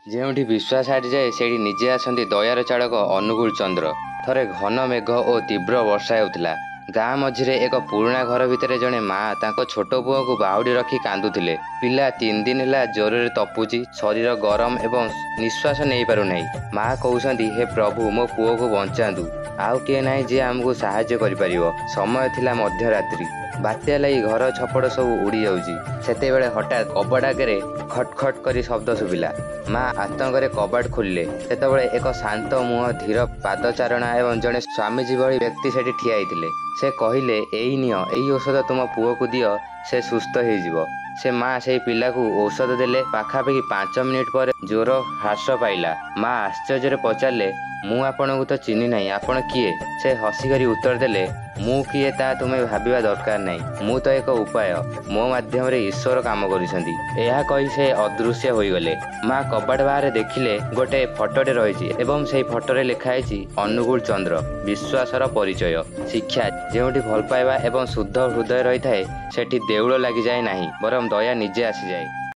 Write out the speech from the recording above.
ଯେଉଁଠି ବିଶ୍ୱାସ ହାରିଯାଏ ସେଇଠି ନିଜେ ଆସନ୍ତି ଦୟାର ଚାଳକ ଅନୁକୂଳ ଚନ୍ଦ୍ର। ଥରେ ଘନ ମେଘ ଓ ତୀବ୍ର ବର୍ଷା ହେଉଥିଲା। ଗାଁ ମଝିରେ ଏକ ପୁରୁଣା ଘର ଭିତରେ ଜଣେ ମା ତାଙ୍କ ଛୋଟ ପୁଅକୁ ବାହୁଡ଼ି ରଖି କାନ୍ଦୁଥିଲେ। ପିଲା 3 ଦିନ ହେଲା ଜ୍ୱରରେ ତପୁଛି, ଶରୀର ଗରମ ଏବଂ ନିଶ୍ୱାସ ନେଇପାରୁନାହିଁ। ମା କହୁଛନ୍ତି, ହେ ପ୍ରଭୁ, ମୋ ପୁଅକୁ ବଞ୍ଚାନ୍ତୁ। ଆଉ କିଏ ନାହିଁ ଯିଏ ଆମକୁ ସାହାଯ୍ୟ କରିପାରିବ। ସମୟ ଥିଲା ମଧ୍ୟରାତ୍ରି। ବାତ୍ୟା ଲାଗି ଘର ଛପଡ଼ ସବୁ ଉଡ଼ି ଯାଉଛି। ସେତେବେଳେ ହଠାତ୍ କବାଟ ଆଗରେ ଖଟ୍ ଖଟ୍ କରି ଶବ୍ଦ ଶୁଭିଲା। ମା ଆତଙ୍କରେ କବାଟ ଖୋଲିଲେ। ସେତେବେଳେ ଏକ ଶାନ୍ତ ମୁହଁ, ଧୀର ପାଦଚାରଣା ଏବଂ ଜଣେ ସ୍ୱାମୀଜୀ ଭଳି ବ୍ୟକ୍ତି ସେଠି ଠିଆ ହେଇଥିଲେ। ସେ କହିଲେ, ଏଇ ନିଅ, ଏଇ ଔଷଧ ତୁମ ପୁଅକୁ ଦିଅ, ସେ ସୁସ୍ଥ ହେଇଯିବ। ସେ ମା ସେଇ ପିଲାକୁ ଔଷଧ ଦେଲେ। ପାଖାପାଖି 5 ମିନିଟ୍ ପରେ ଜ୍ୱର ହ୍ରାସ ପାଇଲା। ମା ଆଶ୍ଚର୍ଯ୍ୟରେ ପଚାରିଲେ, ମୁଁ ଆପଣଙ୍କୁ ତ ଚିହ୍ନି ନାହିଁ, ଆପଣ କିଏ? ସେ ହସିକରି ଉତ୍ତର ଦେଲେ, ମୁଁ କିଏ ତା ତୁମେ ଭାବିବା ଦରକାର ନାହିଁ। ମୁଁ ତ ଏକ ଉପାୟ। ମୋ ମାଧ୍ୟମରେ ଈଶ୍ୱର କାମ କରୁଛନ୍ତି। ଏହା କହି ସେ ଅଦୃଶ୍ୟ ହୋଇଗଲେ। ମା କବାଟ ବାହାରେ ଦେଖିଲେ ଗୋଟେ ଫଟୋଟେ ରହିଛି ଏବଂ ସେଇ ଫଟୋରେ ଲେଖା ହେଇଛି ଅନୁକୂଳ ଚନ୍ଦ୍ର, ବିଶ୍ୱାସର ପରିଚୟ। ଶିକ୍ଷା, ଯେଉଁଠି ଭଲ ପାଇବା ଏବଂ ଶୁଦ୍ଧ ହୃଦୟ ରହିଥାଏ ସେଠି ଦେଉଳ ଲାଗିଯାଏ ନାହିଁ, ବରଂ ଦୟା ନିଜେ ଆସିଯାଏ।